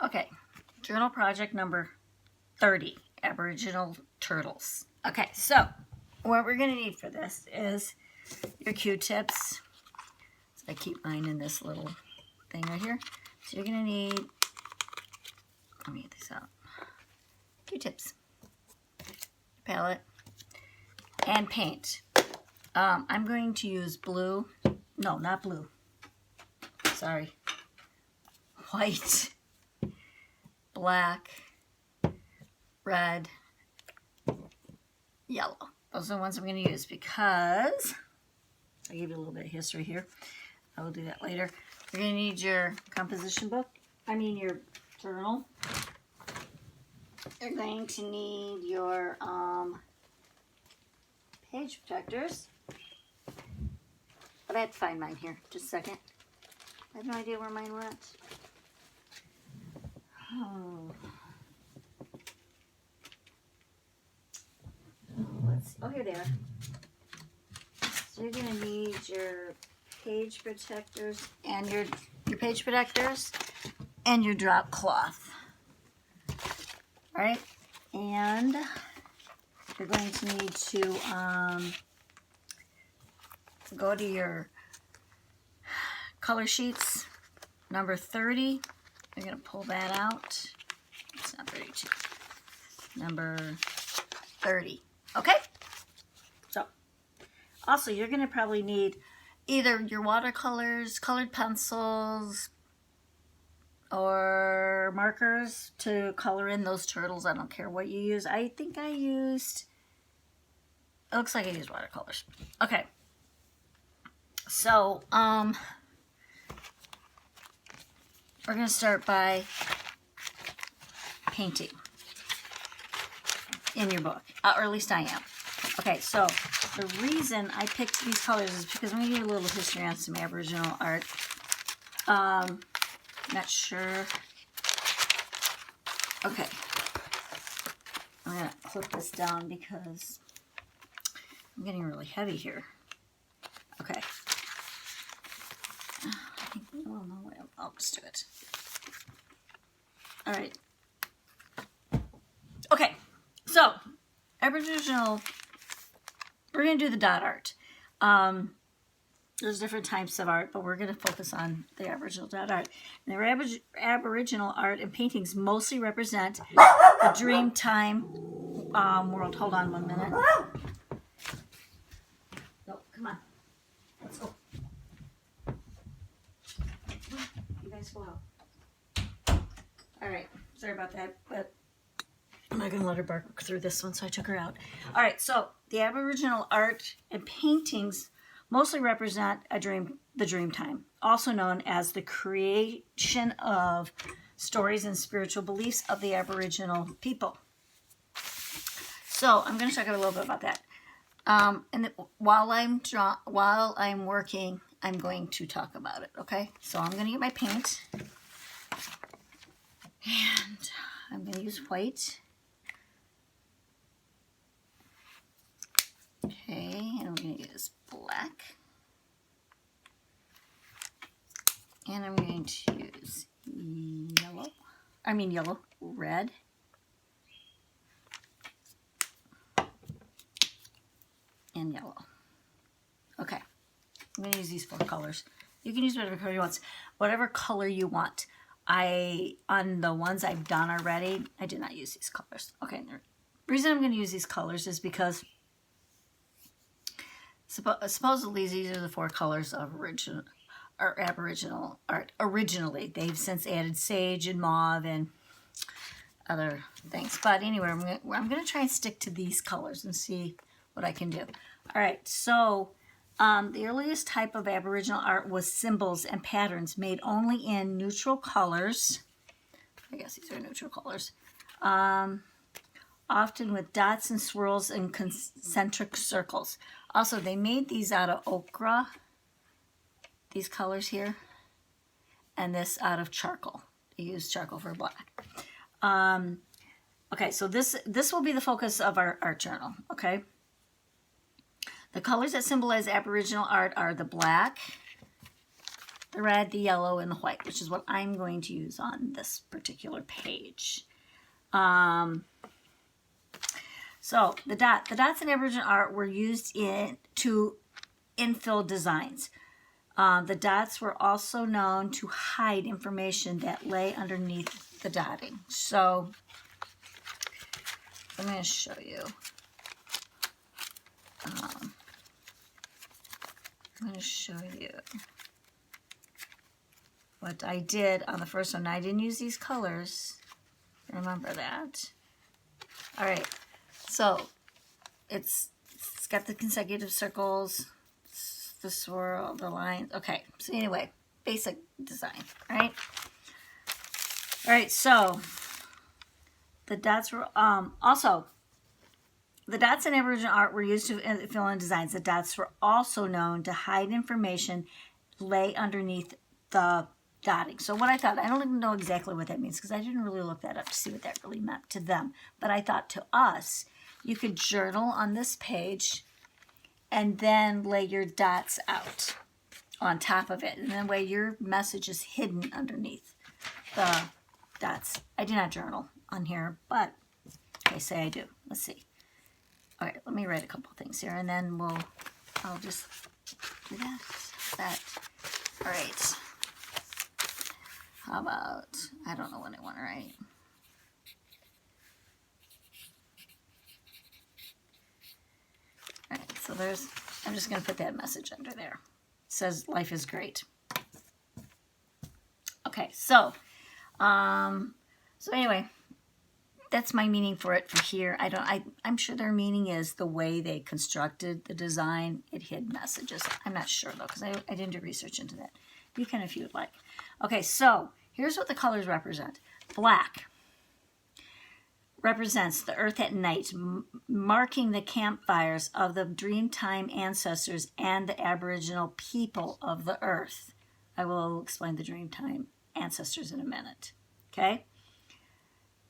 Okay, journal project number 30, Aboriginal Turtles. Okay, so what we're going to need for this is your Q-tips. So I keep mine in this little thing right here. So you're going to need, let me get this out, Q-tips, palette, and paint. I'm going to use blue, no, not blue, sorry, white, black, red, yellow. Those are the ones I'm going to use because, I'll give you a little bit of history here. I will do that later. You're going to need your composition book, your journal. You're going to need your page protectors. But I have to find mine here. Just a second. I have no idea where mine went. Oh. Let's see. Oh, here they are. So you're going to need your page protectors and your page protectors and your drop cloth. All right? And you're going to need to go to your color sheets, number 30. You're going to pull that out. It's not 32. Number 30. Okay? So, also you're going to probably need either your watercolors, colored pencils, or markers to color in those turtles. I don't care what you use. I think I used, it looks like I used watercolors. Okay. So, we're going to start by painting in your book, or at least I am. Okay, so the reason I picked these colors is because I'm going to give you a little history on some Aboriginal art. Not sure. Okay. I'm going to clip this down because I'm getting really heavy here. Okay. Well, no way. I'll just do it. All right. Okay. So, Aboriginal, we're going to do the dot art. There's different types of art, but we're going to focus on the Aboriginal dot art. And the Aboriginal art and paintings mostly represent the Dreamtime world. Hold on 1 minute. No, come on. Let's go. You guys go out. All right. Sorry about that, but I'm not going to let her bark through this one, so I took her out. All right. So the Aboriginal art and paintings mostly represent the Dreamtime, also known as the creation of stories and spiritual beliefs of the Aboriginal people. So I'm going to talk a little bit about that. And while I'm working, I'm going to talk about it, okay? So I'm going to get my paint, and I'm going to use white. Okay, and I'm going to use black. And I'm going to use yellow, red. And yellow. Okay, I'm going to use these 4 colors. You can use whatever color you want. Whatever color you want. On the ones I've done already, I did not use these colors. Okay, the reason I'm going to use these colors is because supposedly these are the 4 colors of Aboriginal art. Originally, they've since added sage and mauve and other things. But anyway, I'm going to try and stick to these colors and see what I can do. All right, so the earliest type of Aboriginal art was symbols and patterns made only in neutral colors. I guess these are neutral colors. Often with dots and swirls and concentric circles. Also, they made these out of ochre, these colors here, and this out of charcoal. They used charcoal for black. Okay, so this will be the focus of our art journal, okay? The colors that symbolize Aboriginal art are the black, the red, the yellow, and the white, which is what I'm going to use on this particular page. So the dots in Aboriginal art were used to infill designs. The dots were also known to hide information that lay underneath the dotting. So I'm going to show you. I'm going to show you what I did on the first one. I didn't use these colors. Remember that. All right. So it's got the consecutive circles, the swirl, the lines. Okay. So anyway, basic design, right? All right. So the dots were also. The dots in Aboriginal art were used to fill in designs. The dots were also known to hide information lay underneath the dotting. So what I thought, I don't even know exactly what that means because I didn't really look that up to see what that really meant to them. But I thought to us, you could journal on this page and then lay your dots out on top of it. And that way your message is hidden underneath the dots. I did not journal on here, but I say I do. Let's see. All right, let me write a couple things here, and then I'll just do that. All right. How about, I don't know what I want to write. All right, so I'm just going to put that message under there. It says, life is great. Okay, so anyway, that's my meaning for it for here. I'm sure their meaning is the way they constructed the design. It hid messages. I'm not sure though, because I didn't do research into that. You can if you would like. Okay, so here's what the colors represent. Black represents the earth at night, marking the campfires of the Dreamtime ancestors and the Aboriginal people of the earth. I will explain the Dreamtime ancestors in a minute. Okay?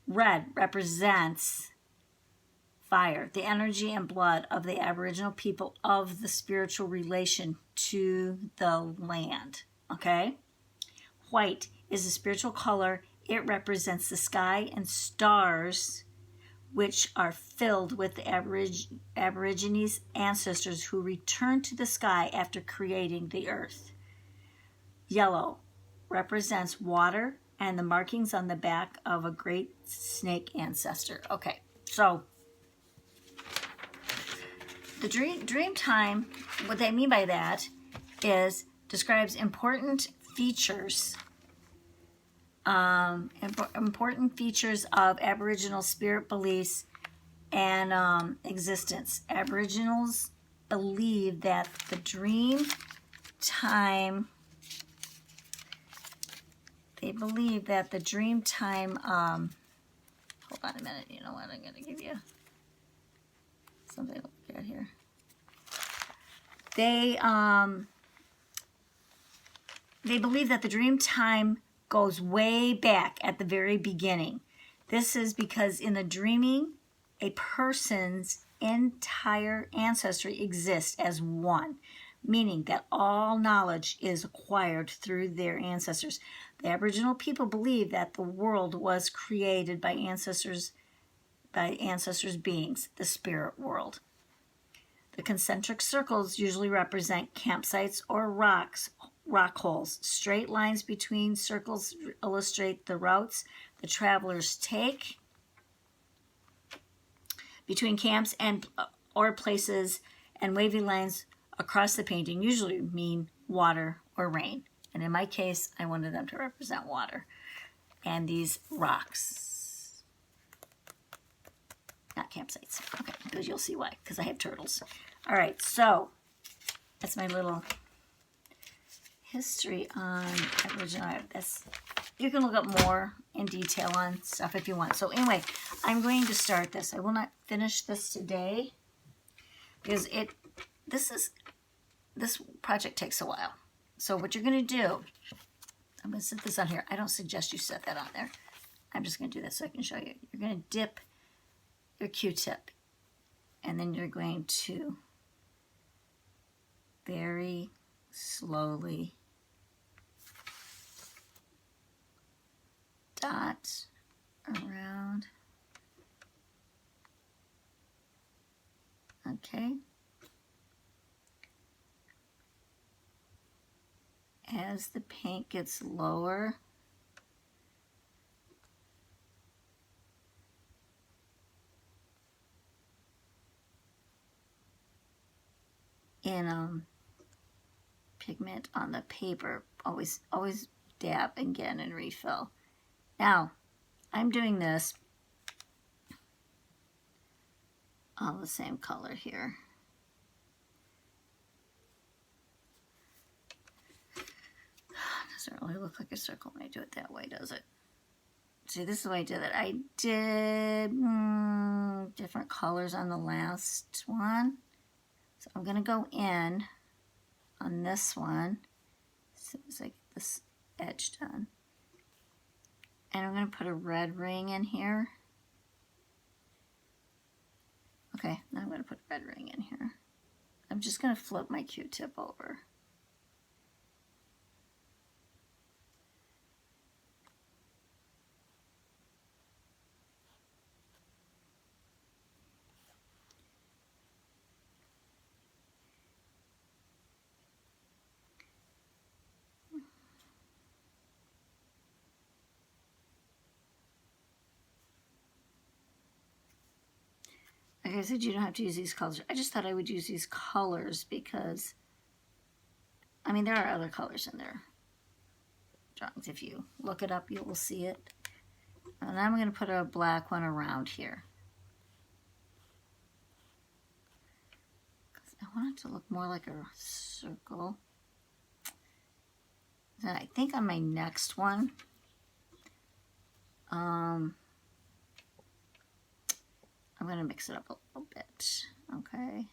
Red represents fire, the energy and blood of the Aboriginal people of the spiritual relation to the land. Okay? White is a spiritual color. It represents the sky and stars, which are filled with the Aborigines ancestors who returned to the sky after creating the earth. Yellow represents water and the markings on the back of a great snake ancestor. Okay, so the dream time, what they mean by that is describes important features of Aboriginal spirit beliefs and existence. Aboriginals believe that the dream time, hold on a minute, you know what, I'm going to give you something to look at here. They believe that the dream time goes way back at the very beginning. This is because in the dreaming, a person's entire ancestry exists as one, meaning that all knowledge is acquired through their ancestors. The Aboriginal people believe that the world was created by ancestors beings, the spirit world. The concentric circles usually represent campsites or rock holes. Straight lines between circles illustrate the routes the travelers take between camps or places, and wavy lines across the painting usually mean water or rain. And in my case, I wanted them to represent water. And these rocks, not campsites. Okay, because you'll see why, because I have turtles. All right, so that's my little history on Aboriginal art. You can look up more in detail on stuff if you want. So anyway, I'm going to start this. I will not finish this today because this project takes a while. So what you're going to do, I'm going to set this on here. I don't suggest you set that on there. I'm just going to do this so I can show you. You're going to dip your Q-tip, and then you're going to very slowly dot around. Okay. As the paint gets lower, in pigment on the paper, always dab again and refill. Now, I'm doing this all the same color here. Doesn't really look like a circle when I do it that way, does it? See, this is the way I did it. I did different colors on the last one. So I'm going to go in on this one as soon as I get this edge done. And I'm going to put a red ring in here. Okay, now I'm going to put a red ring in here. I'm just going to flip my Q-tip over. Like I said, you don't have to use these colors. I just thought I would use these colors because, I mean, there are other colors in their drawings. If you look it up, you will see it. And I'm going to put a black one around here. I want it to look more like a circle. Then I think on my next one, I'm going to mix it up a little bit, okay?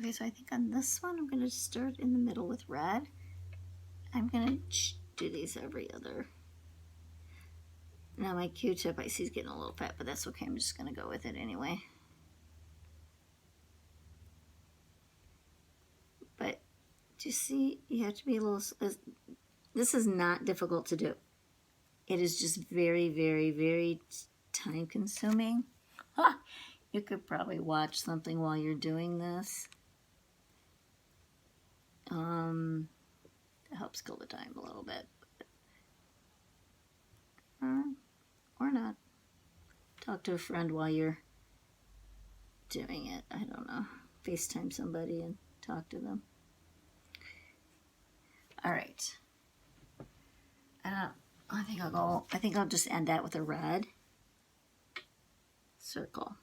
Okay, so I think on this one, I'm going to start in the middle with red. I'm going to do these every other. Now my Q-tip, I see is getting a little fat, but that's okay. I'm just going to go with it anyway. But do you see, you have to be a little, this is not difficult to do. It is just very, very, very time consuming. You could probably watch something while you're doing this. It helps kill the time a little bit. Or not. Talk to a friend while you're doing it. I don't know. FaceTime somebody and talk to them. All right. I think I'll just end that with a red circle.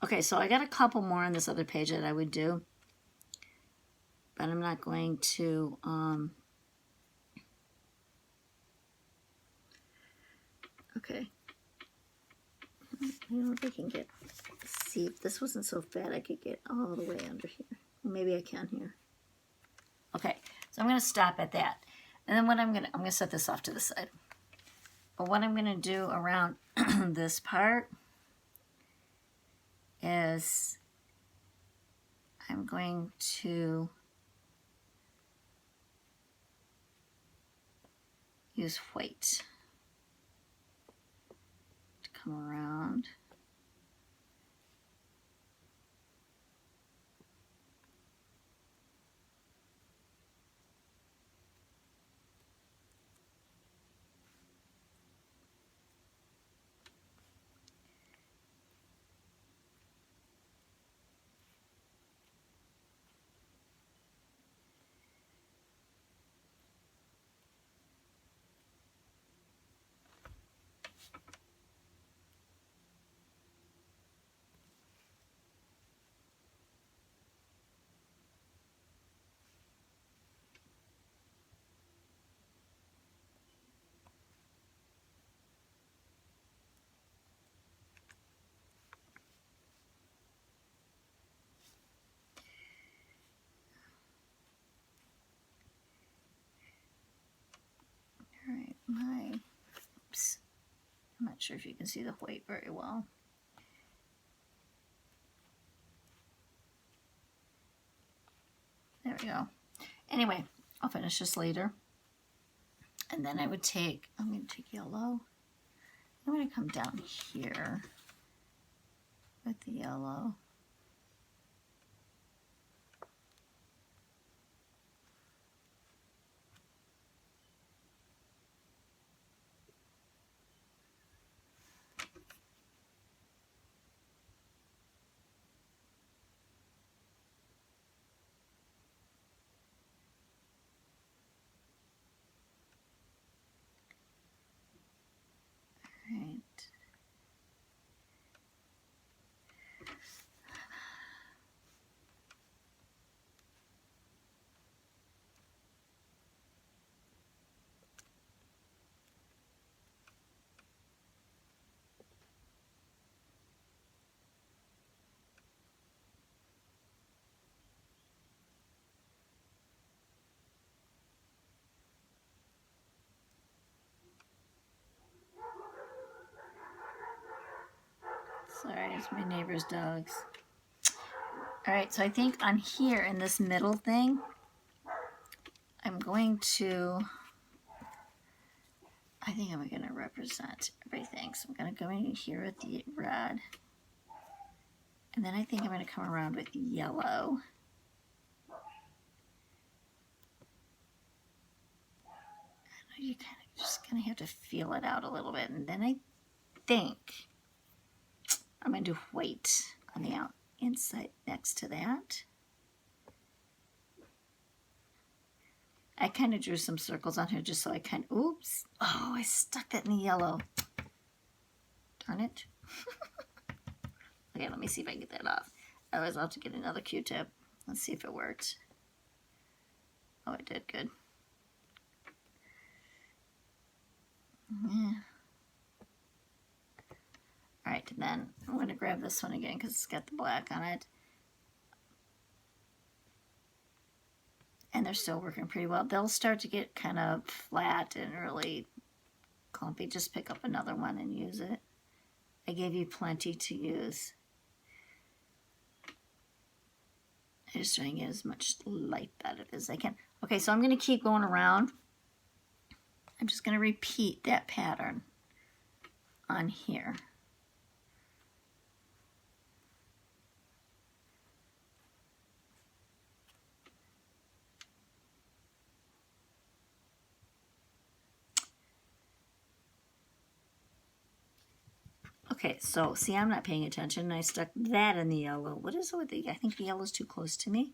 Okay, so I got a couple more on this other page that I would do, but I'm not going to, okay. I don't know if I can see if this wasn't so fat, I could get all the way under here. Well, maybe I can here. Okay, so I'm going to stop at that. And then what I'm going to set this off to the side. But what I'm going to do around this part is I'm going to use white to come around. All right, I'm not sure if you can see the white very well. There we go. Anyway, I'll finish this later. And then I'm going to take yellow. I'm going to come down here with the yellow. Right. Sorry, it's my neighbor's dogs. All right, so I think on here in this middle thing, I'm going to represent everything. So I'm going to go in here with the red. And then I think I'm going to come around with yellow. You kind of just going to have to feel it out a little bit. And then I think I'm going to do white on the inside next to that. I kind of drew some circles on here just so I kind of, oops. Oh, I stuck that in the yellow. Darn it. Okay, let me see if I can get that off. Otherwise, I'll have to get another Q-tip. Let's see if it worked. Oh, it did. Good. Yeah. All right, and then I'm going to grab this one again because it's got the black on it. And they're still working pretty well. They'll start to get kind of flat and really clumpy. Just pick up another one and use it. I gave you plenty to use. I'm just trying to get as much light out of it as I can. Okay, so I'm going to keep going around. I'm just going to repeat that pattern on here. Okay, so see, I'm not paying attention. I stuck that in the yellow. What is it with the, I think the yellow is too close to me.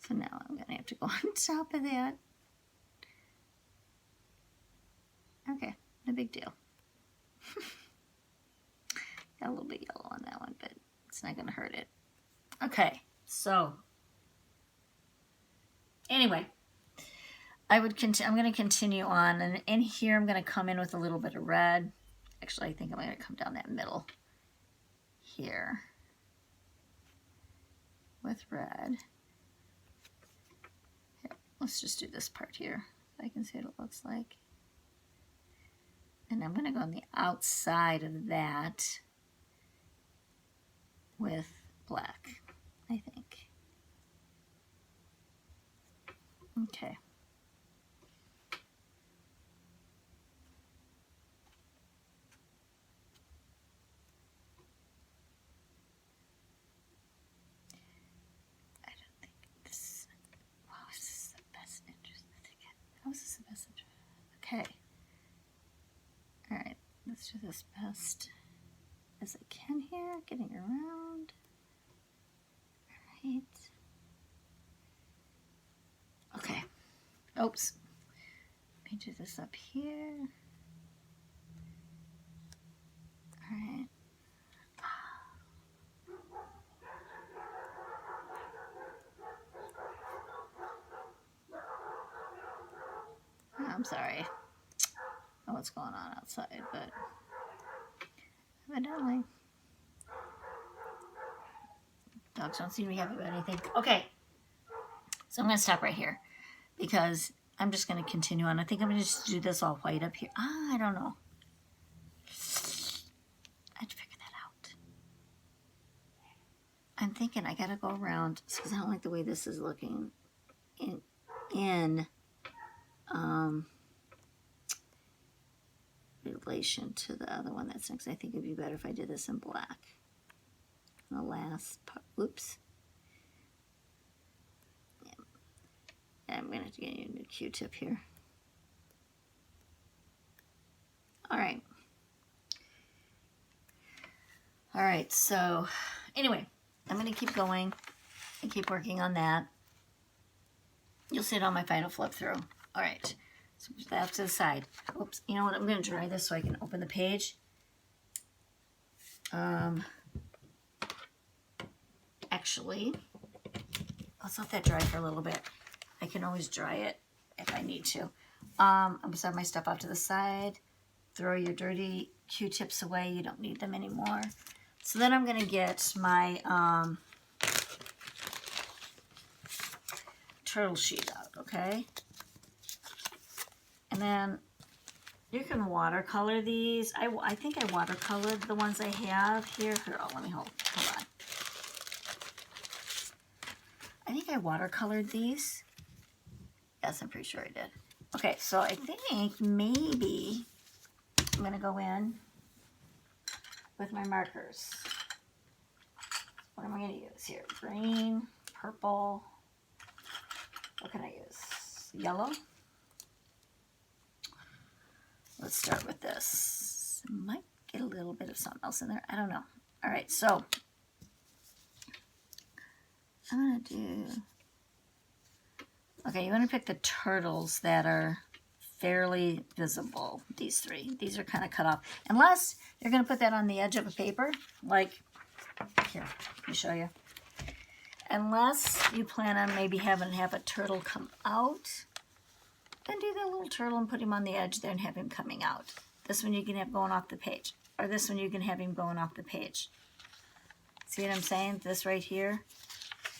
So now I'm going to have to go on top of that. Okay, no big deal. Got a little bit yellow on that one, but it's not going to hurt it. Okay, so anyway, I'm going to continue on, and in here I'm going to come in with a little bit of red. Actually, I think I'm going to come down that middle here with red. Here, let's just do this part here so I can see what it looks like. And I'm going to go on the outside of that with black, I think. Okay. I don't think this, wow, is this the best interest? How is this the best interest? Okay. All right, let's do this best as I can here, getting around. All right. Okay. Oops. Let me do this up here. All right. I'm sorry. I don't know what's going on outside, but evidently dogs don't seem to be happy about anything. Okay, so I'm going to stop right here because I'm just going to continue on. I think I'm going to just do this all white up here. I don't know. I have to figure that out. I'm thinking I got to go around because I don't like the way this is looking in relation to the other one that's next. I think it'd be better if I did this in black. The last part. Oops. Yeah. I'm going to have to get you a new Q-tip here. All right. All right, so anyway, I'm going to keep going and keep working on that. You'll see it on my final flip through. All right, so that's to the side. Oops, you know what? I'm going to dry this so I can open the page. Actually, let's let that dry for a little bit. I can always dry it if I need to. I'm going to set my stuff off to the side. Throw your dirty Q-tips away. You don't need them anymore. So then I'm going to get my turtle sheet out, okay? And then you can watercolor these. I think I watercolored the ones I have here. Oh, let me hold on. I think I watercolored these. Yes, I'm pretty sure I did. Okay, so I think maybe I'm going to go in with my markers. What am I going to use here? Green, purple. What can I use? Yellow. Let's start with this. Might get a little bit of something else in there. I don't know. All right, so I'm going to do... Okay, you want to pick the turtles that are fairly visible. These three. These are kind of cut off. Unless you're going to put that on the edge of a paper. Like, here, let me show you. Unless you plan on maybe having to have a turtle come out, then do that little turtle and put him on the edge there and have him coming out. This one you can have going off the page. Or this one you can have him going off the page. See what I'm saying? This right here,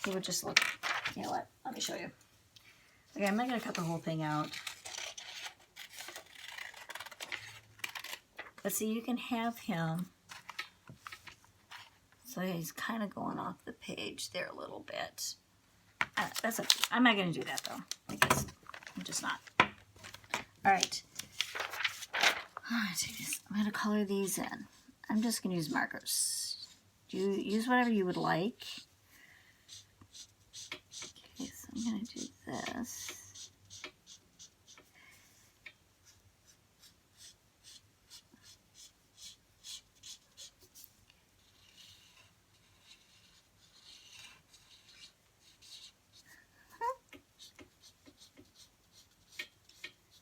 he would just look, you know what, let me show you. Okay, I'm not going to cut the whole thing out. But see, you can have him, so he's kind of going off the page there a little bit. That's okay. I'm not going to do that, though. I guess I'm just not. All right. I'm going to color these in. I'm just going to use markers. You use whatever you would like. Okay, so I'm going to do this.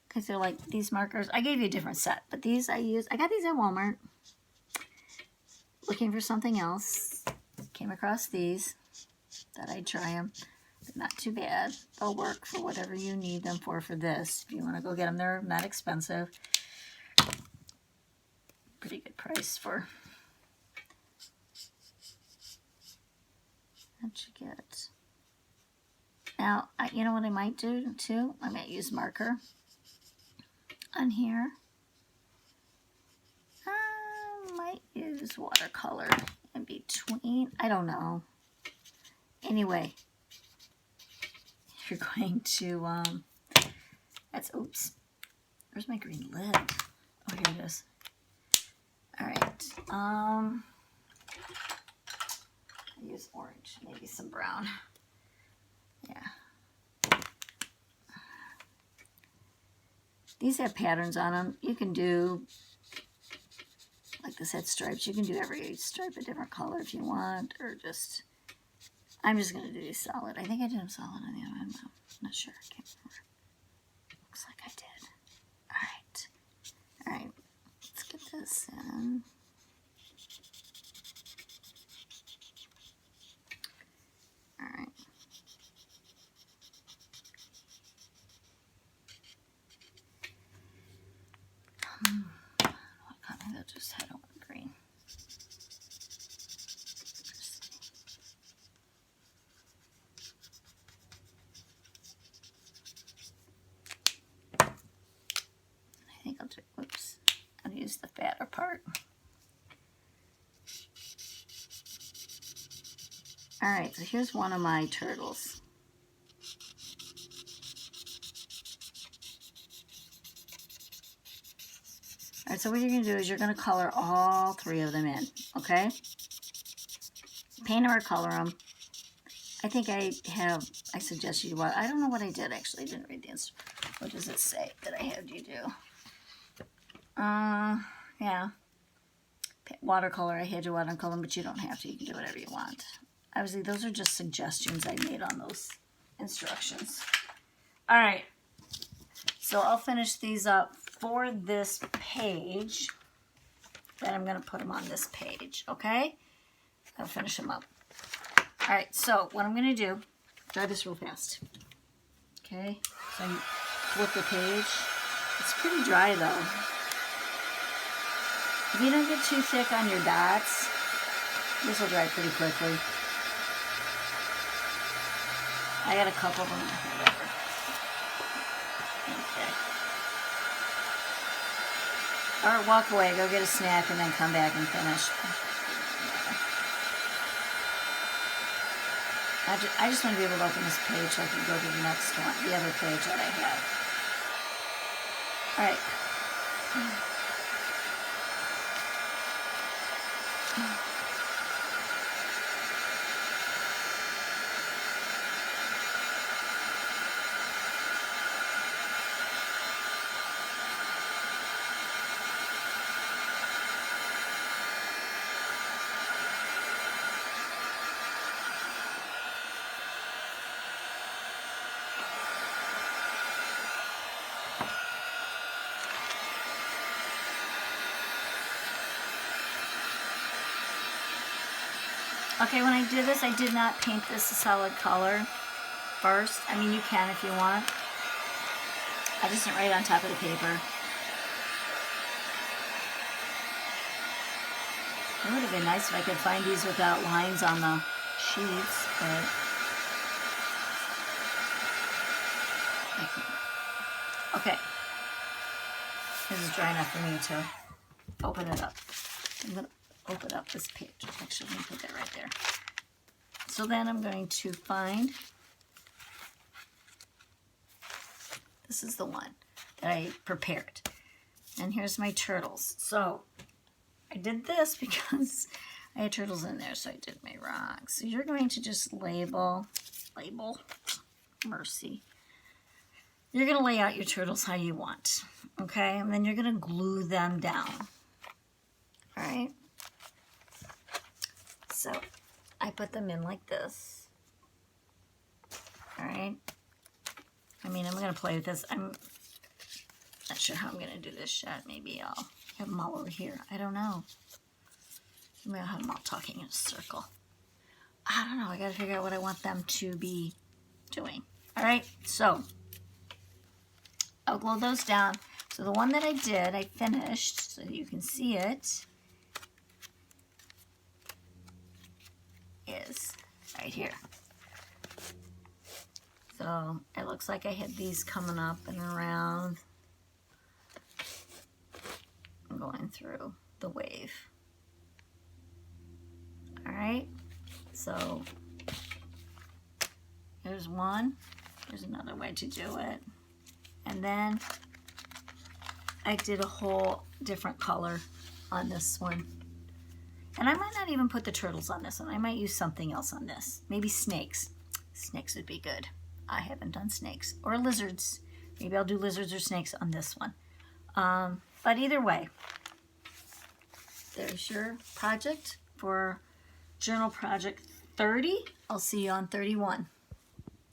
Because they're like these markers. I gave you a different set, but these I got these at Walmart. Looking for something else. Came across these. Thought I'd try them. They're not too bad. They'll work for whatever you need them for this. If you want to go get them, they're not expensive. Pretty good price for what you get. Now, you know what I might do too? I might use marker on here. I might use watercolor in between. I don't know. Anyway, you're going to, oops. Where's my green lid? Oh, here it is. All right. I use orange, maybe some brown. Yeah. These have patterns on them. You can do, like this had stripes. You can do every stripe a different color if you want, or just, I'm just going to do these solid. I think I did them solid on the other one. I'm not sure. I can't remember. Looks like I did. All right. All right. Let's get this in. All right. What color? They'll just head over green. oops, I'll use the fatter part. All right, so here's one of my turtles. All right, so what you're going to do is you're going to color all 3 of them in, okay? Paint them or color them. I think I suggested you what, I don't know what I did actually. I didn't read the instructions. What does it say that I had you do? Yeah. Watercolor, I had you watercolor, but you don't have to. You can do whatever you want. Obviously, those are just suggestions I made on those instructions. All right. So I'll finish these up for this page. Then I'm going to put them on this page, okay? I'll finish them up. All right, so what I'm going to do, dry this real fast. Okay, so I flip the page. It's pretty dry though. If you don't get too thick on your dots, this will dry pretty quickly. I got a couple of them. Whatever. Okay. Or walk away, go get a snack, and then come back and finish. I just want to be able to open this page so I can go to the next one, the other page that I have. All right. Okay, when I did this, I did not paint this a solid color first. I mean, you can if you want. I just went right on top of the paper. It would have been nice if I could find these without lines on the sheets, but I couldn't. Okay. This is dry enough for me to open it up. I'm going to open up this page. Actually, let me put that right there. So then I'm going to find, this is the one that I prepared. And here's my turtles. So I did this because I had turtles in there, so I did my rocks. So you're going to just label, mercy. You're going to lay out your turtles how you want, okay? And then you're going to glue them down, all right? So I put them in like this, all right? I mean, I'm going to play with this. I'm not sure how I'm going to do this yet. Maybe I'll have them all over here. I don't know. Maybe I'll have them all talking in a circle. I don't know. I got to figure out what I want them to be doing. All right, so I'll glue those down. So the one that I did, I finished, so you can see it, is right here. So it looks like I had these coming up and around, going through the wave. All right, so here's one. Here's another way to do it. And then I did a whole different color on this one. And I might not even put the turtles on this one. I might use something else on this. Maybe snakes. Snakes would be good. I haven't done snakes. Or lizards. Maybe I'll do lizards or snakes on this one. But either way, there's your project for Journal Project 30. I'll see you on 31.